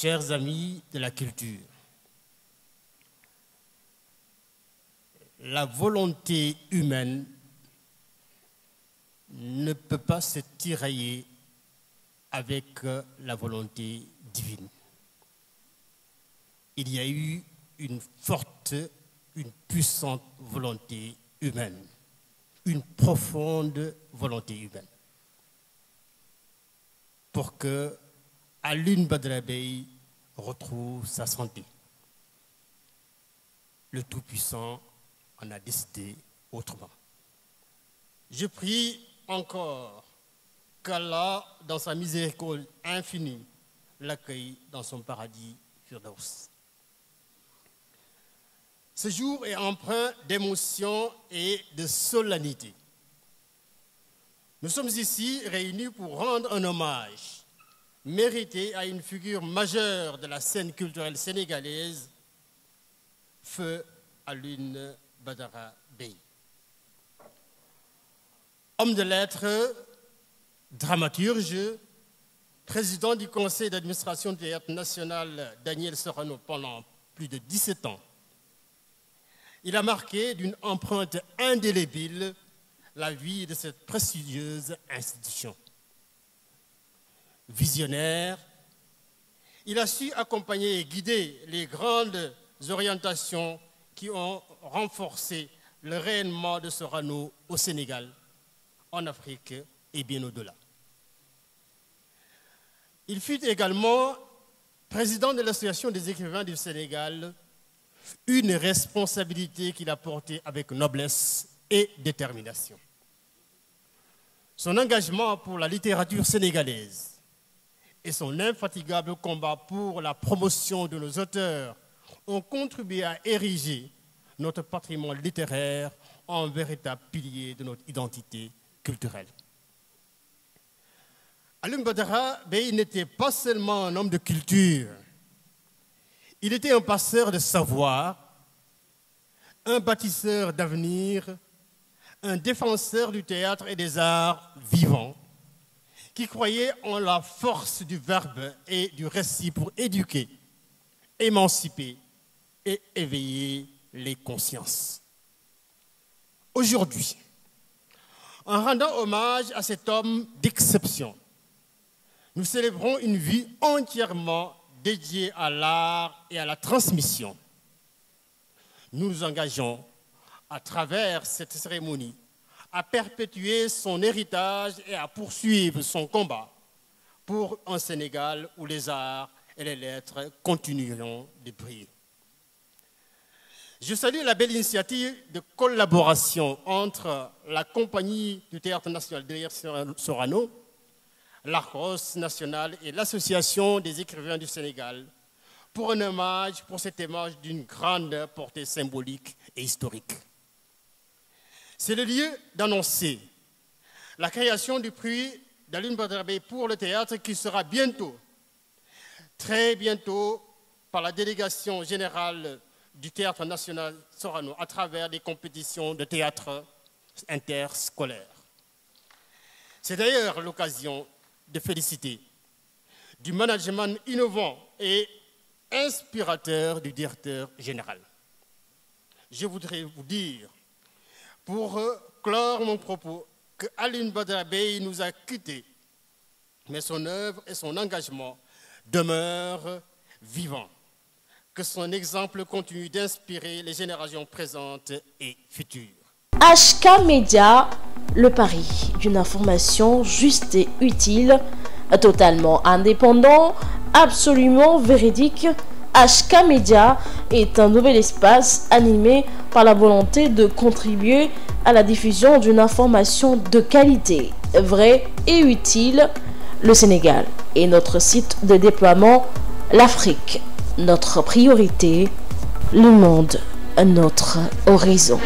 chers amis de la culture, la volonté humaine ne peut pas se tirailler avec la volonté divine. Il y a eu une forte, une puissante volonté humaine, une profonde volonté humaine, pour que Alioune Badara Bèye retrouve sa santé. Le Tout-Puissant en a décidé autrement. Je prie encore qu'Allah, dans sa miséricorde infinie, l'accueille dans son paradis Firdaus. Ce jour est empreint d'émotion et de solennité. Nous sommes ici réunis pour rendre un hommage mérité à une figure majeure de la scène culturelle sénégalaise, feu Alioune Badara Bèye. Homme de lettres, dramaturge, président du conseil d'administration du Théâtre national Daniel Sorano pendant plus de 17 ans, il a marqué d'une empreinte indélébile la vie de cette prestigieuse institution. Visionnaire, il a su accompagner et guider les grandes orientations qui ont renforcé le rayonnement de Sorano au Sénégal, en Afrique et bien au-delà. Il fut également président de l'Association des écrivains du Sénégal, une responsabilité qu'il a portée avec noblesse et détermination. Son engagement pour la littérature sénégalaise et son infatigable combat pour la promotion de nos auteurs ont contribué à ériger notre patrimoine littéraire en véritable pilier de notre identité culturelle. Alioune Badara Bèye n'était pas seulement un homme de culture, il était un passeur de savoir, un bâtisseur d'avenir, un défenseur du théâtre et des arts vivants, qui croyait en la force du verbe et du récit pour éduquer, émanciper et éveiller les consciences. Aujourd'hui, en rendant hommage à cet homme d'exception, nous célébrons une vie entièrement dédiée à l'art et à la transmission. Nous nous engageons, à travers cette cérémonie, à perpétuer son héritage et à poursuivre son combat pour un Sénégal où les arts et les lettres continueront de briller. Je salue la belle initiative de collaboration entre la Compagnie du Théâtre national Daniel Sorano, l'Arcos national et l'Association des écrivains du Sénégal pour un hommage, pour cet hommage d'une grande portée symbolique et historique. C'est le lieu d'annoncer la création du prix d'Alioune Badara Bèye pour le théâtre qui sera bientôt, très bientôt, par la délégation générale du Théâtre national Sorano à travers des compétitions de théâtre interscolaires. C'est d'ailleurs l'occasion de féliciter du management innovant et inspirateur du directeur général. Je voudrais vous dire, pour clore mon propos, que Alioune Badara Bèye nous a quittés, mais son œuvre et son engagement demeurent vivants. Que son exemple continue d'inspirer les générations présentes et futures. HK Média, le pari d'une information juste et utile, totalement indépendant, absolument véridique. HK Média est un nouvel espace animé par la volonté de contribuer à la diffusion d'une information de qualité, vraie et utile. Le Sénégal est notre site de déploiement, l'Afrique notre priorité, le monde notre horizon.